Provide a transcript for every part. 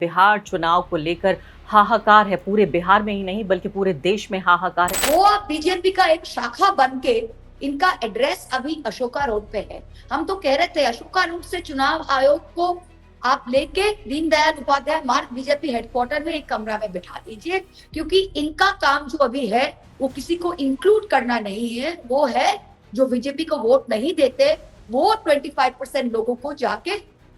बिहार चुनाव को लेकर हाहाकार है। पूरे बिहार में ही नहीं बल्कि पूरे देश में हाहाकार है। वो बीजेपी का एक शाखा बन के इनका एड्रेस अभी अशोका रोड पे है। हम तो कह रहे थे अशोका रोड से चुनाव आयोग को आप लेके दीनदयाल उपाध्याय मार्ग बीजेपी हेडक्वार्टर में एक कमरा में बिठा दीजिए, क्योंकि इनका काम जो अभी है वो किसी को इंक्लूड करना नहीं है। वो है जो बीजेपी को वोट नहीं देते, वो 25% लोगों को जाके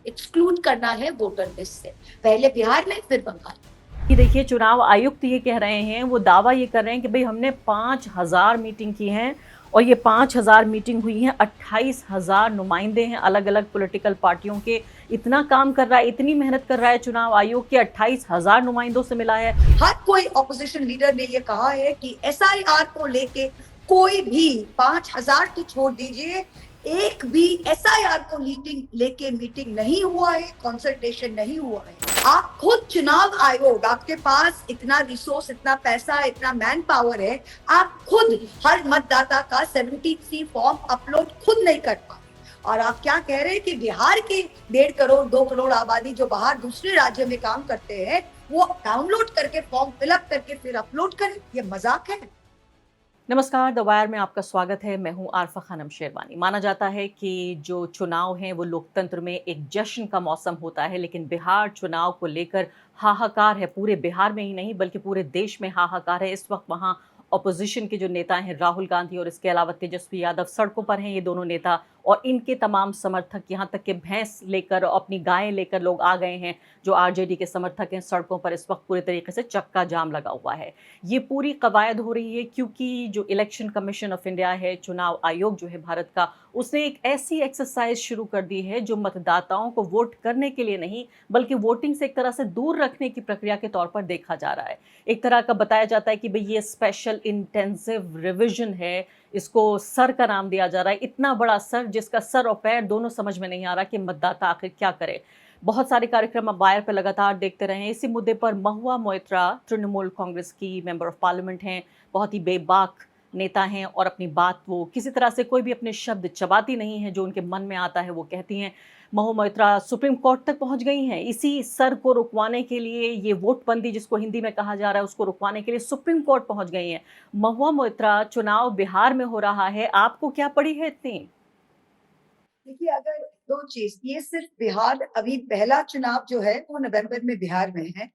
एक्सक्लूड करना है वोटर लिस्ट से, पहले बिहार में फिर बंगाल में। कि देखिए, चुनाव आयुक्त ये कह रहे हैं, वो दावा ये कर रहे हैं कि भाई हमने 5,000 मीटिंग की हैं और ये 5,000 मीटिंग हुई हैं, 28,000 नुमाइंदे हैं अलग अलग पॉलिटिकल पार्टियों के। इतना काम कर रहा है, इतनी मेहनत कर रहा है चुनाव आयोग के 28,000 नुमाइंदों से मिला है। हर कोई ऑपोजिशन लीडर ने ये कहा है कि एसआईआर को लेके कोई भी 5,000 तो छोड़ दीजिए, एक भी एसआईआर को मीटिंग नहीं हुआ है, कंसल्टेशन नहीं हुआ है। आप खुद चुनाव आयोग, आपके पास इतना रिसोर्स, इतना पैसा, इतना मैन पावर है, आप खुद हर मतदाता का 73 फॉर्म अपलोड खुद नहीं कर पा। और आप क्या कह रहे हैं कि बिहार की 1.5 करोड़ 2 करोड़ आबादी जो बाहर दूसरे राज्य में काम करते हैं वो डाउनलोड करके फॉर्म फिलअप करके फिर अपलोड करें? ये मजाक है। नमस्कार, द वायर में आपका स्वागत है। मैं हूं आरफा खानम शेरवानी। माना जाता है कि जो चुनाव हैं वो लोकतंत्र में एक जश्न का मौसम होता है, लेकिन बिहार चुनाव को लेकर हाहाकार है। पूरे बिहार में ही नहीं बल्कि पूरे देश में हाहाकार है। इस वक्त वहां ऑपोजिशन के जो नेता हैं राहुल गांधी और इसके अलावा तेजस्वी यादव सड़कों पर हैं। ये दोनों नेता और इनके तमाम समर्थक, यहाँ तक कि भैंस लेकर, अपनी गायें लेकर लोग आ गए हैं। जो आरजेडी के समर्थक हैं, सड़कों पर इस वक्त पूरे तरीके से चक्का जाम लगा हुआ है। ये पूरी कवायद हो रही है क्योंकि जो इलेक्शन कमीशन ऑफ इंडिया है, चुनाव आयोग जो है भारत का, उसने एक ऐसी एक्सरसाइज शुरू कर दी है जो मतदाताओं को वोट करने के लिए नहीं बल्कि वोटिंग से एक तरह से दूर रखने की प्रक्रिया के तौर पर देखा जा रहा है। एक तरह का बताया जाता है कि भाई ये स्पेशल इंटेंसिव रिविजन है। इसको सर का नाम दिया जा रहा है, इतना बड़ा सर जिसका सर और पैर दोनों समझ में नहीं आ रहा कि मतदाता आखिर क्या करे। बहुत सारे कार्यक्रम अब वायर पर लगातार देखते रहे हैं। इसी मुद्दे पर महुआ मोइत्रा तृणमूल कांग्रेस की मेंबर ऑफ पार्लियामेंट हैं, बहुत ही बेबाक नेता हैं और अपनी बात वो किसी तरह से कोई भी अपने शब्द चबाती नहीं है। जो उनके मन में आता है वो कहती हैं। महुआ मोइत्रा सुप्रीम कोर्ट तक पहुंच गई हैं। इसी सर को रुकवाने के लिए, ये वोटबंदी जिसको हिंदी में कहा जा रहा है, उसको रुकवाने के लिए सुप्रीम कोर्ट पहुंच गई हैं। महुआ मोइत्रा, चुनाव बिहार में हो रहा है, आपको क्या पड़ी है इतनी? देखिए, अगर दो चीज, ये सिर्फ बिहार, अभी पहला चुनाव जो है वो नवंबर में बिहार में है,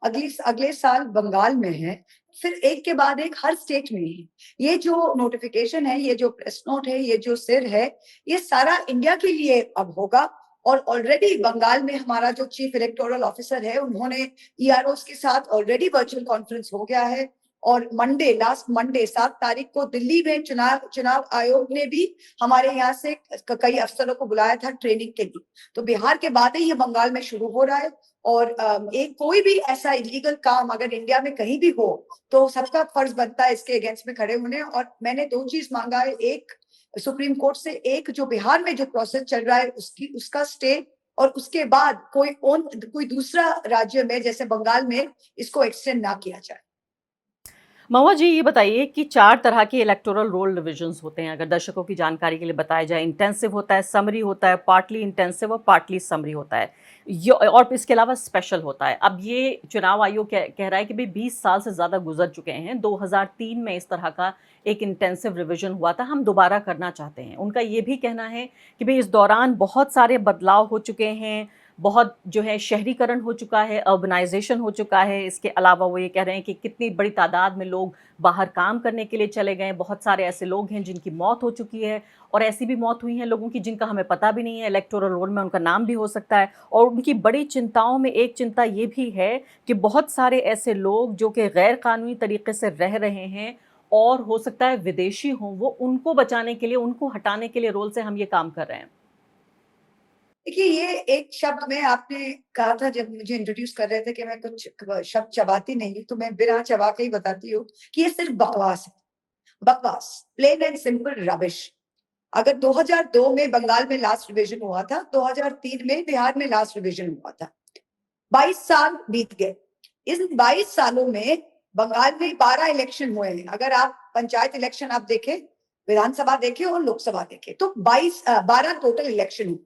अगले साल बंगाल में है, फिर एक के बाद एक हर स्टेट में है। ये जो नोटिफिकेशन है, ये जो प्रेस नोट है, ये जो सिर है, ये सारा इंडिया के लिए अब होगा। और ऑलरेडी बंगाल में हमारा जो चीफ इलेक्टोरल ऑफिसर है, उन्होंने ईआरओस के साथ ऑलरेडी वर्चुअल कॉन्फ्रेंस हो गया है। और लास्ट मंडे 7 तारीख को दिल्ली में चुनाव आयोग ने भी हमारे यहाँ से कई अफसरों को बुलाया था ट्रेनिंग के लिए। तो बिहार के बाद ही ये बंगाल में शुरू हो रहा है। और एक कोई भी ऐसा इलीगल काम अगर इंडिया में कहीं भी हो तो सबका फर्ज बनता है इसके अगेंस्ट में खड़े होने। और मैंने 2 चीज मांगा है, एक सुप्रीम कोर्ट से, एक जो बिहार में जो प्रोसेस चल रहा है उसका स्टे, और उसके बाद कोई दूसरा राज्य में जैसे बंगाल में इसको एक्सटेंड ना किया जाए। महुआ जी, ये बताइए कि 4 तरह के इलेक्टोरल रोल डिविजन्स होते हैं। अगर दर्शकों की जानकारी के लिए बताया जाए, इंटेंसिव होता है, समरी होता है, पार्टली इंटेंसिव और पार्टली समरी होता है, और इसके अलावा स्पेशल होता है। अब ये चुनाव आयोग कह रहा है कि भाई 20 साल से ज़्यादा गुजर चुके हैं। 2003 में इस तरह का एक इंटेंसिव रिविजन हुआ था, हम दोबारा करना चाहते हैं। उनका ये भी कहना है कि भाई इस दौरान बहुत सारे बदलाव हो चुके हैं, बहुत जो है शहरीकरण हो चुका है, अर्बनाइजेशन हो चुका है। इसके अलावा वो ये कह रहे हैं कि कितनी बड़ी तादाद में लोग बाहर काम करने के लिए चले गए। बहुत सारे ऐसे लोग हैं जिनकी मौत हो चुकी है, और ऐसी भी मौत हुई हैं लोगों की जिनका हमें पता भी नहीं है। इलेक्टोरल रोल में उनका नाम भी हो सकता है। और उनकी बड़ी चिंताओं में एक चिंता ये भी है कि बहुत सारे ऐसे लोग जो कि गैर कानूनी तरीके से रह रहे हैं और हो सकता है विदेशी हों, वो उनको बचाने के लिए, उनको हटाने के लिए रोल से हम ये काम कर रहे हैं। देखिए, ये एक शब्द में आपने कहा था जब मुझे इंट्रोड्यूस कर रहे थे कि मैं कुछ शब्द चबाती नहीं, तो मैं बिना चबा के ही बताती हूँ कि ये सिर्फ बकवास है। बकवास, प्लेन एंड सिंपल रबिश। अगर 2002 में बंगाल में लास्ट रिविजन हुआ था, 2003 में बिहार में लास्ट रिविजन हुआ था, 22 साल बीत गए। इन 22 सालों में बंगाल में 12 इलेक्शन हुए हैं। अगर आप पंचायत इलेक्शन आप देखें, विधानसभा देखें और लोकसभा देखें, तो 12 टोटल इलेक्शन हुए।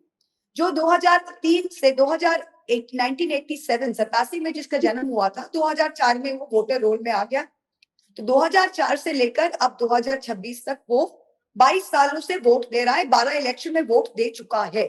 जो 2003 से 1987 87 में जिसका जन्म हुआ था, 2004 में वो वोटर रोल में आ गया। तो 2004 से लेकर अब 2026 तक वो 22 सालों से वोट दे रहा है, 12 इलेक्शन में वोट दे चुका है।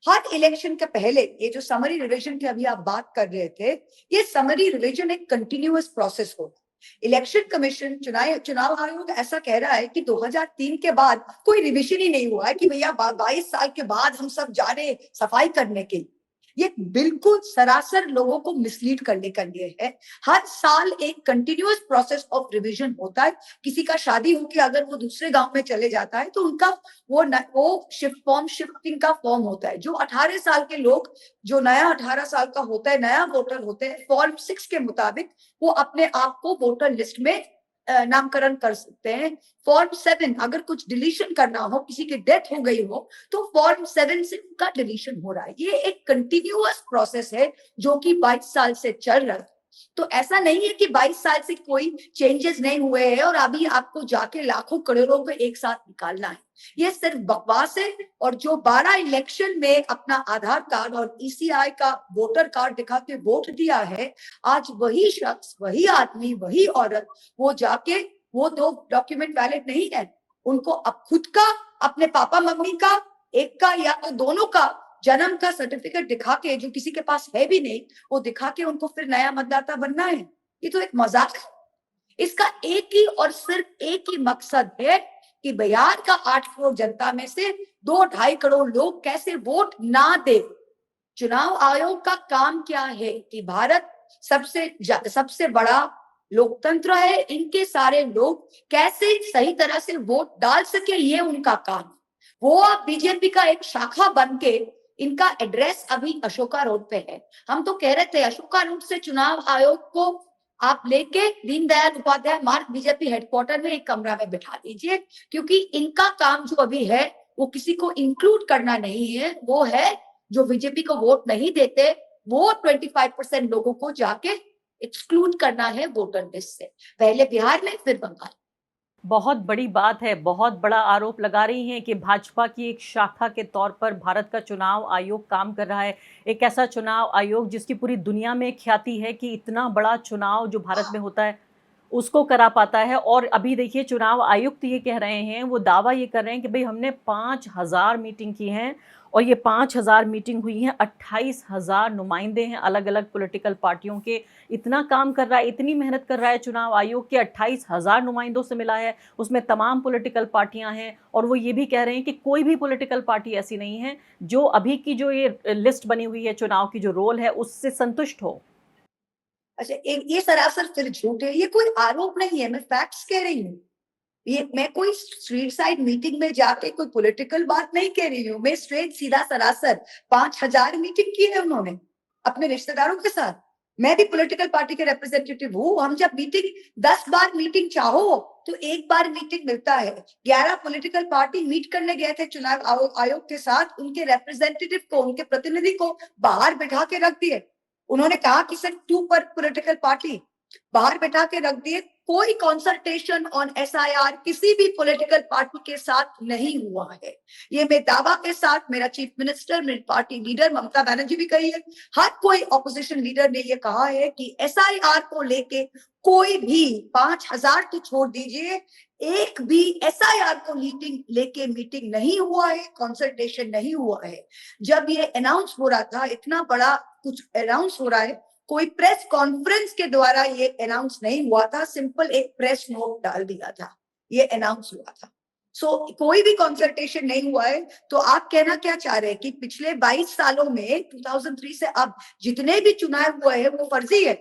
हर इलेक्शन के पहले ये जो समरी रिवीजन की अभी आप बात कर रहे थे, ये समरी रिवीजन एक कंटिन्यूअस प्रोसेस होता है। इलेक्शन कमीशन, चुनाव आयोग ऐसा कह रहा है कि 2003 के बाद कोई रिवीजन ही नहीं हुआ है कि भैया 22 साल के बाद हम सब जा रहे सफाई करने के लिए। ये बिल्कुल सरासर लोगों को मिसलीड करने के लिए है। हर साल एक कंटिन्यूअस प्रोसेस ऑफ रिवीजन होता है। किसी का शादी होकर अगर वो दूसरे गांव में चले जाता है तो उनका वो शिफ्टिंग का फॉर्म होता है। जो 18 साल के लोग, जो नया 18 साल का होता है, नया वोटर होते हैं, फॉर्म 6 के मुताबिक वो अपने आप को वोटर लिस्ट में नामकरण कर सकते हैं। फॉर्म 7 अगर कुछ डिलीशन करना हो, किसी की डेथ हो गई हो, तो फॉर्म 7 से उनका डिलीशन हो रहा है। ये एक कंटिन्यूअस प्रोसेस है जो कि 22 साल से चल रहा है। तो ऐसा नहीं है कि 22 साल से कोई चेंजेस नहीं हुए हैं और अभी आपको जाके लाखों करोड़ों को एक साथ निकालना है। ये सिर्फ बकवास है। और जो 12 इलेक्शन में अपना आधार कार्ड और ईसीआई का वोटर कार्ड दिखा के वोट दिया है, आज वही शख्स, वही आदमी, वही औरत वो जाके वो 2 डॉक्यूमेंट वैलिड नहीं है, उनको अब खुद का, अपने पापा मम्मी का, एक का या तो दोनों का जन्म का सर्टिफिकेट दिखा के, जो किसी के पास है भी नहीं, वो दिखा के उनको फिर नया मतदाता बनना है। ये तो एक मजाक है। इसका एक ही और सिर्फ एक ही मकसद है कि बिहार का 8 करोड़ जनता में से 2-2.5 करोड़ लोग कैसे वोट ना दे। चुनाव आयोग का काम क्या है कि भारत सबसे बड़ा लोकतंत्र है, इनके सारे लोग कैसे सही तरह से वोट डाल सके, ये उनका काम। वो अब बीजेपी का एक शाखा बन के, इनका एड्रेस अभी अशोका रोड पे है। हम तो कह रहे थे अशोका रोड से चुनाव आयोग को आप लेके दीनदयाल उपाध्याय मार्ग बीजेपी हेडक्वार्टर में एक कमरा में बिठा दीजिए, क्योंकि इनका काम जो अभी है वो किसी को इंक्लूड करना नहीं है, वो है जो बीजेपी को वोट नहीं देते वो 25% लोगों को जाके एक्सक्लूड करना है वोटर लिस्ट से, पहले बिहार में फिर बंगाल। बहुत बड़ी बात है, बहुत बड़ा आरोप लगा रही हैं कि भाजपा की एक शाखा के तौर पर भारत का चुनाव आयोग काम कर रहा है। एक ऐसा चुनाव आयोग जिसकी पूरी दुनिया में ख्याति है कि इतना बड़ा चुनाव जो भारत में होता है उसको करा पाता है। और अभी देखिए चुनाव आयुक्त ये कह रहे हैं, वो दावा ये कर रहे हैं कि भाई हमने 5000 मीटिंग की हैं और ये 5000 मीटिंग हुई हैं, 28,000 नुमाइंदे हैं अलग अलग पॉलिटिकल पार्टियों के। इतना काम कर रहा है, इतनी मेहनत कर रहा है चुनाव आयोग के 28,000 नुमाइंदों से मिला है, उसमें तमाम पॉलिटिकल पार्टियां हैं। और वो ये भी कह रहे हैं कि कोई भी पॉलिटिकल पार्टी ऐसी नहीं है जो अभी की जो ये लिस्ट बनी हुई है चुनाव की जो रोल है उससे संतुष्ट हो। अच्छा, ये सरासर फिर झूठ है। ये कोई आरोप नहीं है, मैं फैक्ट्स कह रही हूँ। ये मैं कोई स्ट्रीट साइड मीटिंग में जाके कोई पॉलिटिकल बात नहीं कह रही हूँ। मैं स्ट्रेट सीधा सरासर 5000 मीटिंग की है उन्होंने अपने रिश्तेदारों के साथ। मैं भी पॉलिटिकल पार्टी के रिप्रेजेंटेटिव हूँ। हम जब मीटिंग 10 बार मीटिंग चाहो तो एक बार मीटिंग मिलता है। 11 पॉलिटिकल पार्टी मीट करने गए थे चुनाव आयोग के साथ, उनके रिप्रेजेंटेटिव को, उनके प्रतिनिधि को बाहर बिठा के रख दिए। उन्होंने कहा कि सिर्फ 2 पर पॉलिटिकल पार्टी, बाहर बैठा के रख दिए। कोई कंसल्टेशन ऑन एसआईआर किसी भी पॉलिटिकल पार्टी के साथ नहीं हुआ है। ये मैं दावा के साथ, मेरा चीफ मिनिस्टर, मेरी पार्टी लीडर ममता बनर्जी भी कही है, हर कोई ऑपोजिशन लीडर ने ये कहा है कि एसआईआर को लेके कोई भी 5000 तो छोड़ दीजिए, एक भी एसआईआर को लेके मीटिंग नहीं हुआ है, कंसल्टेशन नहीं हुआ है। जब ये अनाउंस हो रहा था, इतना बड़ा कुछ अनाउंस हो रहा है, कोई प्रेस कॉन्फ्रेंस के द्वारा ये अनाउंस नहीं हुआ था, सिंपल एक प्रेस नोट डाल दिया था, ये अनाउंस हुआ था। कोई भी कंसल्टेशन नहीं हुआ है। तो आप कहना क्या चाह रहे हैं कि पिछले 22 सालों में 2003 से अब जितने भी चुनाव हुए हैं वो फर्जी है,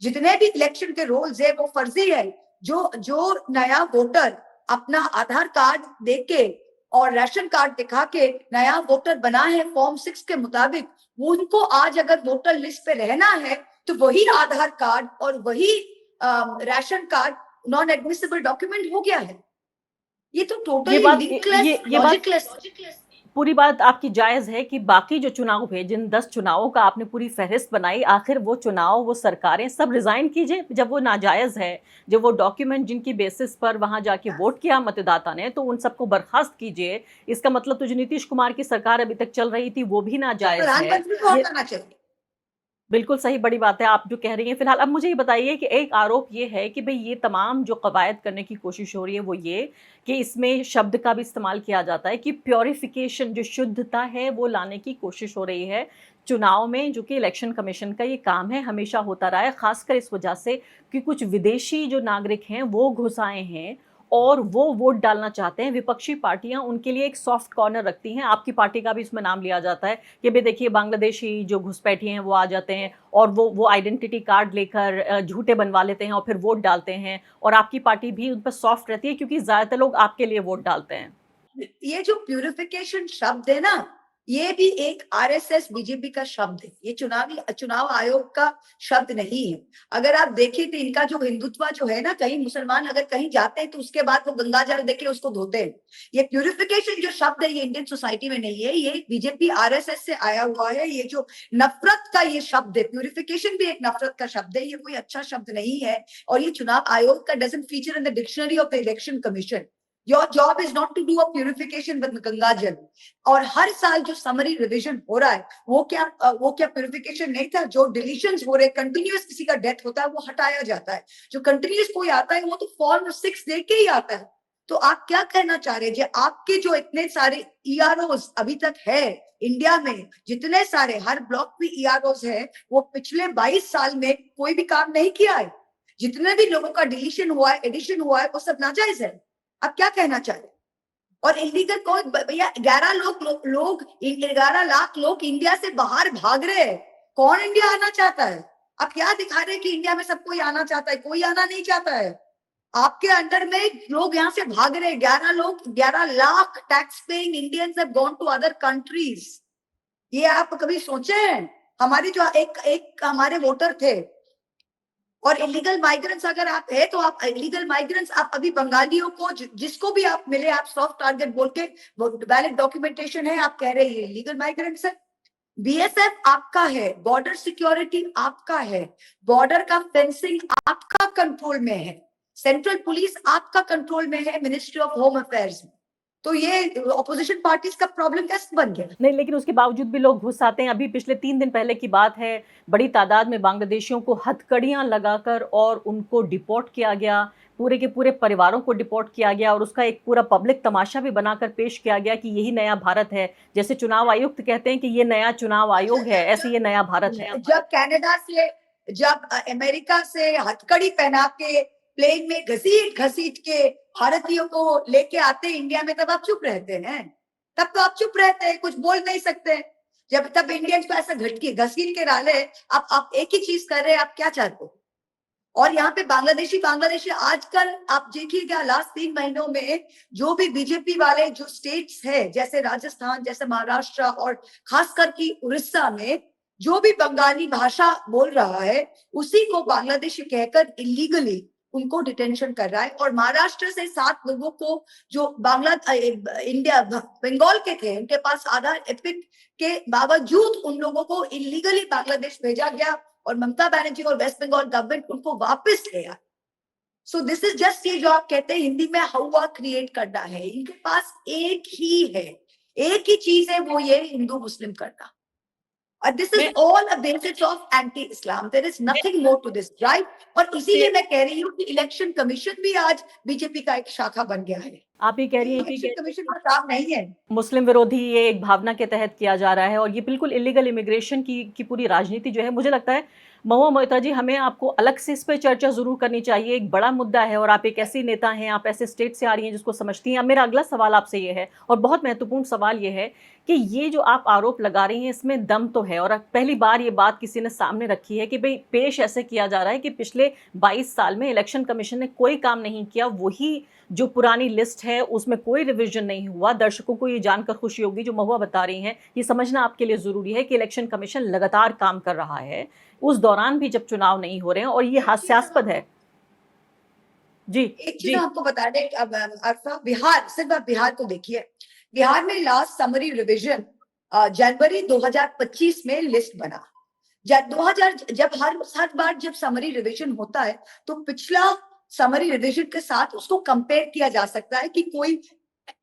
जितने भी इलेक्शन के रोल्स है वो फर्जी है। जो नया वोटर अपना आधार कार्ड देके और राशन कार्ड दिखा के नया वोटर बना है फॉर्म 6 के मुताबिक, वो उनको आज अगर वोटर लिस्ट पे रहना है तो वही आधार कार्ड और वही ration card non admissible document हो गया है। ये तो टोटली लिंकलेस, लॉजिकलेस। पूरी बात आपकी जायज है कि बाकी जो चुनाव हुए, जिन 10 चुनावों का आपने पूरी फहरिस्त बनाई, आखिर वो चुनाव, वो सरकारें सब रिजाइन कीजिए जब वो नाजायज है। जब वो डॉक्यूमेंट जिनकी बेसिस पर वहां जाके वोट किया मतदाता ने, तो उन सबको बर्खास्त कीजिए। इसका मतलब तो जो नीतीश कुमार की सरकार अभी तक चल रही थी वो भी नाजायज है। प्रधानमंत्री को हटाना चाहिए। बिल्कुल सही, बड़ी बात है आप जो कह रही हैं। फिलहाल अब मुझे ये बताइए कि एक आरोप ये है कि भई ये तमाम जो कवायद करने की कोशिश हो रही है वो ये कि इसमें शब्द का भी इस्तेमाल किया जाता है कि प्यूरिफिकेशन जो शुद्धता है वो लाने की कोशिश हो रही है चुनाव में, जो कि इलेक्शन कमीशन का ये काम है, हमेशा होता रहा है। ख़ासकर इस वजह से कि कुछ विदेशी जो नागरिक हैं वो घुस आए हैं और वो वोट डालना चाहते हैं। विपक्षी पार्टियाँ उनके लिए एक सॉफ्ट कॉर्नर रखती हैं। आपकी पार्टी का भी इसमें नाम लिया जाता है कि भई देखिए बांग्लादेशी जो घुसपैठी हैं वो आ जाते हैं और वो आइडेंटिटी कार्ड लेकर झूठे बनवा लेते हैं और फिर वोट डालते हैं, और आपकी पार्टी भी उन पर सॉफ्ट रहती है क्योंकि ज़्यादातर लोग आपके लिए वोट डालते हैं। ये जो प्यूरिफिकेशन शब्द है ना, ये भी एक आरएसएस बीजेपी का शब्द है। ये चुनाव आयोग का शब्द नहीं है। अगर आप देखें तो इनका जो हिंदुत्व जो है ना, कहीं मुसलमान अगर कहीं जाते हैं तो उसके बाद वो गंगा जल देके उसको धोते हैं। ये प्यूरिफिकेशन जो शब्द है ये इंडियन सोसाइटी में नहीं है, ये बीजेपी आरएसएस से आया हुआ है। ये जो नफरत का ये शब्द है, प्यूरिफिकेशन भी एक नफरत का शब्द है, ये कोई अच्छा शब्द नहीं है। और ये चुनाव आयोग का doesn't feature in the dictionary of the election commission. Your job is not to do a purification with Ganga jal. और हर साल जो समरी रिवीजन हो रहा है वो क्या प्यूरिफिकेशन नहीं था? जो डिलीशंस हो रहे कंटिन्यूअस, किसी का डेथ होता है वो हटाया जाता है। जो कंटिन्यूअस कोई आता है वो तो फॉर्म 6 दे के ही आता है। तो आप क्या कहना चाह रहे हैं? आपके जो इतने सारे ईआरओस अभी तक है इंडिया में, जितने सारे हर ब्लॉक में ईआरओस है, वो पिछले 22 साल में कोई भी काम नहीं किया है। जितने भी लोगों का डिलीशन हुआ है, एडिशन हुआ है, वो सब नाजायज है। आप क्या कहना चाह रहे हैं? और इलीगल कौन भैया? 11 लाख लोग इंडिया से बाहर भाग रहे हैं। कौन इंडिया आना चाहता है? आप क्या दिखा रहे हैं कि इंडिया में सब कोई आना चाहता है? कोई आना नहीं चाहता है। आपके अंडर में लोग यहाँ से भाग रहे हैं। 11 lakh tax paying Indians have gone to other countries. ये आप कभी सोचे हैं? हमारी जो एक हमारे वोटर थे, और इलीगल माइग्रेंट्स अगर आप है तो आप इलीगल माइग्रेंट्स, आप अभी बंगालियों को जिसको भी आप मिले, आप सॉफ्ट टारगेट बोल के वैलिड डॉक्यूमेंटेशन है, आप कह रहे हैं इलीगल माइग्रेंट्स है। बीएसएफ आपका है, बॉर्डर सिक्योरिटी आपका है, बॉर्डर का फेंसिंग आपका कंट्रोल में है, सेंट्रल पुलिस आपका कंट्रोल में है, मिनिस्ट्री ऑफ होम अफेयर्स में। तो ये ऑपोजिशन पार्टीज का प्रॉब्लम कैसे बन गया? नहीं, लेकिन उसके बावजूद भी लोग घुस आते हैं। अभी पिछले 3 दिन पहले की बात है, बड़ी तादाद में बांग्लादेशियों को हथकड़ियाँ लगाकर और उनको डिपोर्ट किया गया, पूरे के पूरे परिवारों को डिपोर्ट किया गया और उसका एक पूरा पब्लिक तमाशा भी बनाकर पेश किया गया कि यही नया भारत है। जैसे चुनाव आयुक्त कहते हैं कि ये नया चुनाव आयोग है, ऐसे ये नया भारत है। जब कनाडा से, जब अमेरिका से हथकड़ी पहना के प्लेन में घसीट घसीट के भारतीयों को लेके आते हैं इंडिया में, तब आप चुप रहते हैं? तब तो आप चुप रहते हैं, कुछ बोल नहीं सकते। जब तब इंडियंस को ऐसा घटके घसीट के डाले, आप एक ही चीज कर रहे हैं, आप क्या चाहते हो? और यहाँ पे बांग्लादेशी आजकल आप देखिएगा, लास्ट 3 महीनों में जो भी बीजेपी वाले जो स्टेट्स है, जैसे राजस्थान, जैसे महाराष्ट्र और खासकर की उड़ीसा में, जो भी बंगाली भाषा बोल रहा है उसी को बांग्लादेशी कहकर इलीगली उनको डिटेंशन कर रहा है। और महाराष्ट्र से 7 लोगों को जो इंडिया बंगाल के थे, उनके पास आधार एपिक के बावजूद उन लोगों को इलीगली बांग्लादेश भेजा गया और ममता बनर्जी और वेस्ट बंगाल गवर्नमेंट उनको वापस ले आए। सो दिस इज जस्ट, ये जो आप कहते हैं हिंदी में हवा क्रिएट करना है, इनके पास एक ही है, एक ही चीज है, वो ये हिंदू मुस्लिम करना। और this is all a basis of anti Islam, there is nothing more to this, right? और इसीलिए मैं कह रही हूँ कि इलेक्शन कमीशन भी आज बीजेपी का एक शाखा बन गया है। आप ये कह रही हैं कि इलेक्शन कमीशन का काम नहीं है। मुस्लिम विरोधी ये एक भावना के तहत किया जा रहा है और ये बिल्कुल इलीगल इमिग्रेशन की पूरी राजनीति जो है, मुझे लगता है महुआ मोइत्रा जी, हमें आपको अलग से इस पे चर्चा जरूर करनी चाहिए। एक बड़ा मुद्दा है और आप एक ऐसी नेता हैं, आप ऐसे स्टेट से आ रही हैं जिसको समझती हैं। अब मेरा अगला सवाल आपसे ये है और बहुत महत्वपूर्ण सवाल ये है कि ये जो आप आरोप लगा रही हैं इसमें दम तो है, और पहली बार ये बात किसी ने सामने रखी है कि भाई पेश ऐसे किया जा रहा है कि पिछले 22 साल में इलेक्शन कमीशन ने कोई काम नहीं किया, वही जो पुरानी लिस्ट है उसमें कोई रिवीजन नहीं हुआ। दर्शकों को ये जानकर खुशी होगी, जो महुआ बता रही हैं, ये समझना आपके लिए जरूरी है कि इलेक्शन कमीशन लगातार काम कर रहा है उस दौरान भी जब चुनाव नहीं हो रहे हैं, और ये हास्यास्पद है। जी एक चीज आपको बता दें, अब अरफा, बिहार, सिर्फ आप बिहार को देखिए। बिहार में लास्ट समरी रिवीजन जनवरी 2025 में लिस्ट बना। 2000, जब हर बार जब समरी रिवीजन होता है तो पिछला समरी रिवीजन के साथ उसको कंपेयर किया जा सकता है कि कोई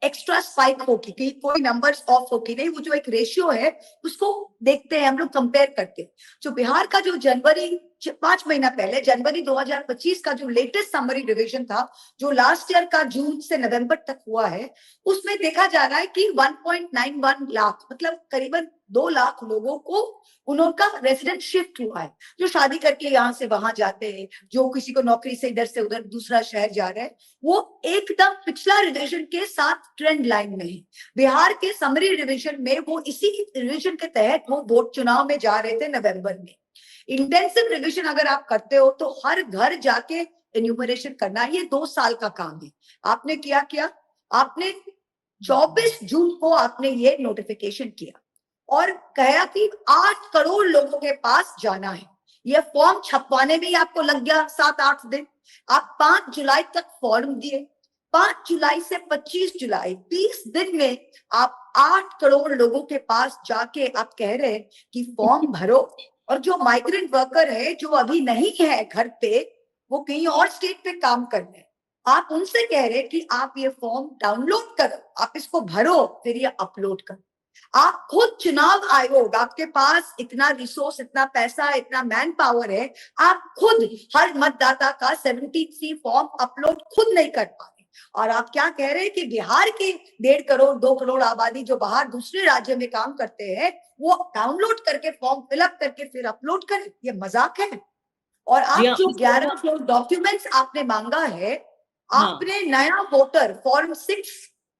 एक्स्ट्रा स्पाइक होगी कि कोई नंबर्स ऑफ होगी नहीं, वो जो एक रेशियो है उसको देखते हैं हम लोग, कंपेयर करते हैं। जो बिहार का जो जनवरी 5 महीना पहले जनवरी 2025 का जो लेटेस्ट समरी रिवीजन था, जो लास्ट ईयर का जून से नवंबर तक हुआ है, उसमें देखा जा रहा है कि 1.91 लाख मतलब करीबन 2 लाख लोगों को उनका रेजिडेंट शिफ्ट हुआ है, जो शादी करके यहाँ से वहां जाते हैं, जो किसी को नौकरी से इधर से उधर दूसरा शहर जा रहे हैं, वो एकदम पिछला रिविजन के साथ ट्रेंड लाइन में है। बिहार के समरी रिविजन में वो इसी रिविजन के तहत वो वोट चुनाव में जा रहे थे नवंबर में। इंटेंसिव रिविजन अगर आप करते हो तो हर घर जाके एन्यूमरेशन करना, ये 2 साल का काम है। आपने क्या आपने 24 जून को आपने ये नोटिफिकेशन किया और कहा कि 8 करोड़ लोगों के पास जाना है। ये फॉर्म छपवाने में ही आपको लग गया 7-8 दिन। आप 5 जुलाई तक फॉर्म दिए, 5 जुलाई से 25 जुलाई 30 दिन में आप 8 करोड़ लोगों के पास जाके आप कह रहे हैं कि फॉर्म भरो। और जो माइग्रेंट वर्कर है जो अभी नहीं है घर पे, वो कहीं और स्टेट पे काम कर रहे हैं, आप उनसे कह रहे हैं कि आप ये फॉर्म डाउनलोड करो, आप इसको भरो, फिर ये अपलोड करो। आप खुद चुनाव आयोग, आपके पास इतना रिसोर्स, इतना पैसा, इतना मैन पावर है, आप खुद हर मतदाता का 73 फॉर्म अपलोड खुद नहीं कर पा रहे। और आप क्या कह रहे हैं कि बिहार के 1.5 करोड़ 2 करोड़ आबादी जो बाहर दूसरे राज्य में काम करते हैं, वो डाउनलोड करके फॉर्म फिलअप करके फिर अपलोड करें। ये मजाक है। और जी आप हाँ। जो 11 जो डॉक्यूमेंट्स आपने मांगा है, हाँ। आपने नया वोटर फॉर्म 6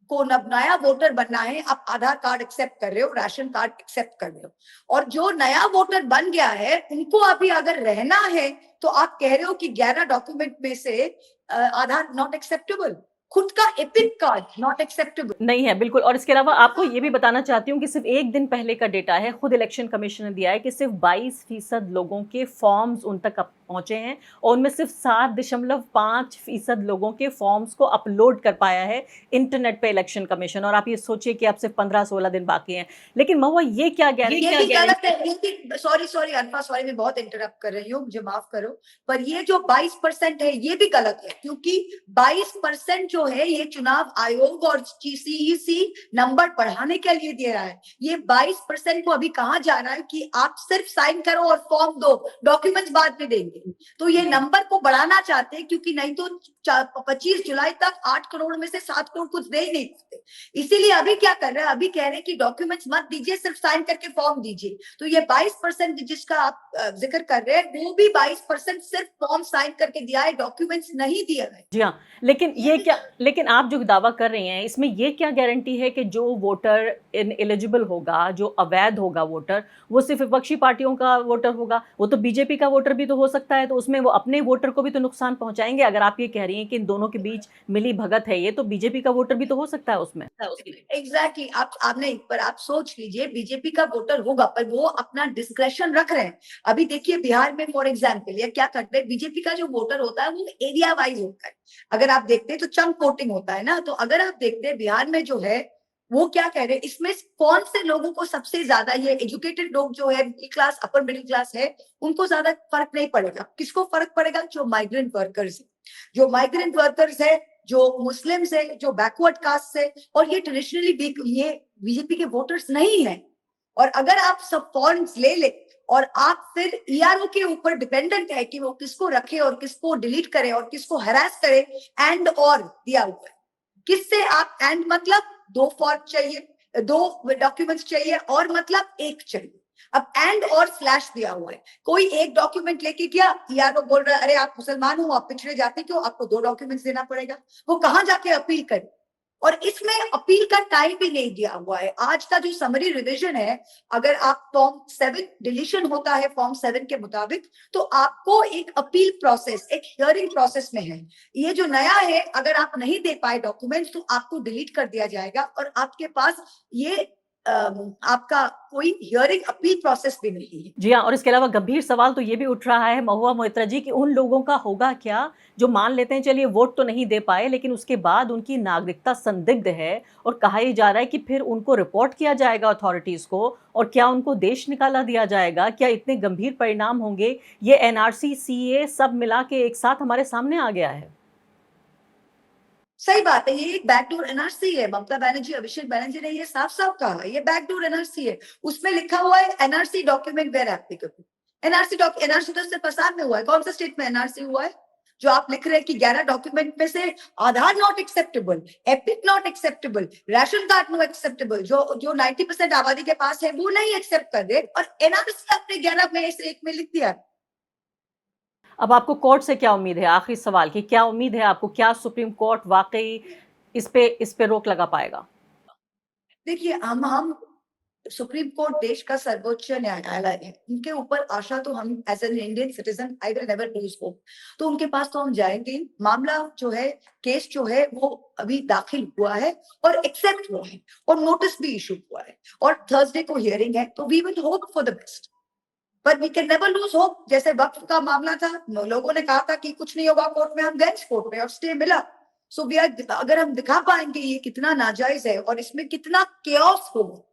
को नया वोटर बनना है, आप आधार कार्ड एक्सेप्ट कर रहे हो, राशन कार्ड एक्सेप्ट कर रहे हो। और जो नया वोटर बन गया है उनको अभी अगर रहना है तो आप कह रहे हो कि 11 डॉक्यूमेंट में से आधार नॉट एक्सेप्टेबल, खुद का एपिक कार्ड नॉट एक्सेप्टेबल। नहीं है, बिल्कुल। और इसके अलावा आपको ये भी बताना चाहती हूँ कि सिर्फ एक दिन पहले का डेटा है, खुद इलेक्शन कमीशन ने दिया है कि सिर्फ 22% लोगों के फॉर्म्स उन तक पहुंचे हैं और उनमें सिर्फ 7.5% लोगों के फॉर्म्स को अपलोड कर पाया है इंटरनेट पे इलेक्शन कमीशन। और आप ये सोचिए कि अब सिर्फ 15-16 दिन बाकी हैं। लेकिन महुआ, ये क्या ये गारंटी भी गलत है, ये भी सॉरी अनफा, सॉरी मैं बहुत इंटरप्ट कर रही हूँ, मुझे माफ करो, पर ये जो 22% है ये भी गलत है, क्योंकि 22% जो है ये चुनाव आयोग और सीईसी नंबर बढ़ाने के लिए दे रहा है। ये 22% को अभी कहा जा रहा है कि आप सिर्फ साइन करो और फॉर्म दो, डॉक्यूमेंट्स बाद में देंगे। तो ये नंबर को बढ़ाना चाहते हैं, क्योंकि नहीं तो 25 जुलाई तक 8 करोड़ में से 7 करोड़ कुछ दे ही नहीं सकते। इसीलिए अभी क्या कर रहे हैं, अभी कह रहे हैं कि डॉक्यूमेंट्स मत दीजिए, सिर्फ साइन करके फॉर्म दीजिए। तो ये 22% जिसका आप जिक्र कर रहे हैं, वो भी 22% सिर्फ फॉर्म साइन करके दिया है, डॉक्यूमेंट्स नहीं दिए गए। जी हाँ। लेकिन आप जो दावा कर रही हैं, इसमें ये क्या गारंटी है कि जो वोटर इनएलिजिबल होगा, जो अवैध होगा वोटर, वो सिर्फ विपक्षी पार्टियों का वोटर होगा? वो तो बीजेपी का वोटर भी तो हो सकता है, तो उसमें वो अपने वोटर को भी तो नुकसान पहुंचाएंगे। अगर आप ये कह रही हैं कि इन दोनों के बीच मिली भगत है, ये तो बीजेपी का वोटर भी तो हो सकता है उसमें। एग्जैक्टली आपने एक बार आप सोच लीजिए, बीजेपी का वोटर होगा पर वो अपना डिस्क्रेशन रख रहे हैं। अभी देखिए बिहार में फॉर एग्जाम्पल ये क्या करते हैं, बीजेपी का जो वोटर होता है वो एरिया वाइज होता है। अगर आप देखते हैं तो चंक वोटिंग होता है ना, तो अगर आप देखते हैं बिहार में जो है वो क्या कह रहे हैं, इसमें कौन से लोगों को सबसे ज्यादा, ये एजुकेटेड लोग जो है, middle class upper middle class है, उनको ज्यादा फर्क नहीं पड़ेगा। किसको फर्क पड़ेगा? जो माइग्रेंट वर्कर्स है, जो माइग्रेंट वर्कर्स है, जो मुस्लिम्स है, जो बैकवर्ड कास्ट है, और ये ट्रेडिशनली ये बीजेपी के वोटर्स नहीं है। और अगर आप सब फॉर्म्स ले और आप फिर ईआरओ के ऊपर डिपेंडेंट है कि वो किसको रखे और किसको डिलीट करे और किसको हरास करे, एंड और दिया हुआ है, किससे आप एंड मतलब 2 फॉर्म चाहिए, 2 डॉक्यूमेंट्स चाहिए, और मतलब 1 चाहिए। अब एंड और स्लैश दिया हुआ है, कोई एक डॉक्यूमेंट लेके क्या ईआरओ बोल रहा है अरे आप मुसलमान हो, आप पिछड़े जाते क्यों, आपको 2 डॉक्यूमेंट्स देना पड़ेगा। वो कहां जाके अपील करे? और इसमें अपील का टाइम भी नहीं दिया हुआ है। आज का जो समरी रिवीजन है, अगर आप फॉर्म 7 डिलीशन होता है फॉर्म 7 के मुताबिक, तो आपको एक अपील प्रोसेस, एक हियरिंग प्रोसेस में है। ये जो नया है, अगर आप नहीं दे पाए डॉक्यूमेंट्स तो आपको डिलीट कर दिया जाएगा और आपके पास ये आपका कोई हियरिंग अपील प्रोसेस भी नहीं है। जी हाँ। और इसके अलावा गंभीर सवाल तो ये भी उठ रहा है महुआ मोइत्रा जी कि उन लोगों का होगा क्या जो मान लेते हैं चलिए वोट तो नहीं दे पाए, लेकिन उसके बाद उनकी नागरिकता संदिग्ध है और कहा यह जा रहा है कि फिर उनको रिपोर्ट किया जाएगा अथॉरिटीज को, और क्या उनको देश निकाला दिया जाएगा? क्या इतने गंभीर परिणाम होंगे? ये एनआरसी, सीए सब मिला के एक साथ हमारे सामने आ गया है। सही बात है, ये एक बैकडोर एनआरसी है। ममता बनर्जी, अभिषेक बनर्जी ने ये साफ-साफ कहा, ये बैकडोर एनआरसी है। उसमें लिखा हुआ है NRC document where applicable. NRC तो सिर्फ असम में हुआ है। कौन सा स्टेट में एनआरसी हुआ है? जो आप लिख रहे हैं कि 11 डॉक्यूमेंट में से Aadhaar not acceptable, EPIC not acceptable, ration card no acceptable, जो 90% आबादी के पास है वो नहीं एक्सेप्ट कर रहे, और एनआरसी आपने 11 में से 1 में लिख दिया। अब आपको कोर्ट से क्या उम्मीद है? आखिरी सवाल कि क्या उम्मीद है आपको, क्या सुप्रीम कोर्ट वाकई इस पे रोक लगा पाएगा? देखिए, हम सुप्रीम कोर्ट देश का सर्वोच्च न्यायालय है, उनके ऊपर आशा तो हम as an Indian citizen I will never lose hope. तो उनके पास तो हम जाएंगे। मामला जो है, केस जो है वो अभी दाखिल हुआ है और एक्सेप्ट हुआ है और नोटिस भी इशू हुआ है और थर्सडे को हियरिंग है। तो we will hope for the best, but we can never lose hope. जैसे वक्फ का मामला था, लोगों ने कहा था कि कुछ नहीं होगा कोर्ट में, हम गए कोर्ट में और स्टे मिला। सो वी आर, अगर हम दिखा पाएंगे ये कितना नाजायज है और इसमें कितना केओस होगा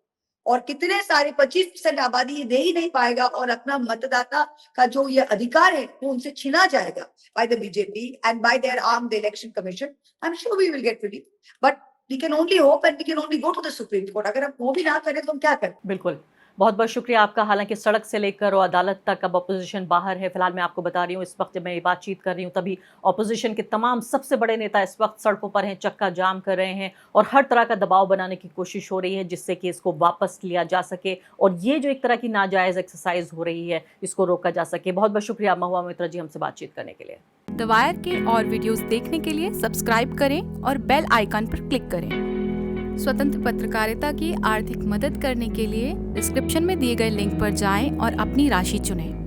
और कितने सारे 25% आबादी ये दे ही नहीं पाएगा और अपना मतदाता का जो ये अधिकार है वो उनसे छीना जाएगा by the BJP and by their armed election commission. I am sure we will get relief, but we can only hope and we can only go to the supreme court. अगर हम वो भी ना करें तो हम क्या करें? बिल्कुल। बहुत-बहुत शुक्रिया आपका। हालाँकि सड़क से लेकर और अदालत तक अब अपोज़िशन बाहर है। फ़िलहाल मैं आपको बता रही हूँ, इस वक़्त जब मैं ये बातचीत कर रही हूँ, तभी अपोज़िशन के तमाम सबसे बड़े नेता इस वक़्त सड़कों पर हैं, चक्का जाम कर रहे हैं और हर तरह का दबाव बनाने की कोशिश हो रही है, जिससे कि इसको वापस लिया जा सके और ये जो एक तरह की नाजायज़ एक्सरसाइज़ हो रही है, इसको रोका जा सके। बहुत-बहुत शुक्रिया महुआ मोइत्रा जी हमसे बातचीत करने के लिए। द वायर के और वीडियोज़ देखने के लिए सब्सक्राइब करें और बेल आइकन पर क्लिक करें। स्वतंत्र पत्रकारिता की आर्थिक मदद करने के लिए डिस्क्रिप्शन में दिए गए लिंक पर जाएं और अपनी राशि चुनें।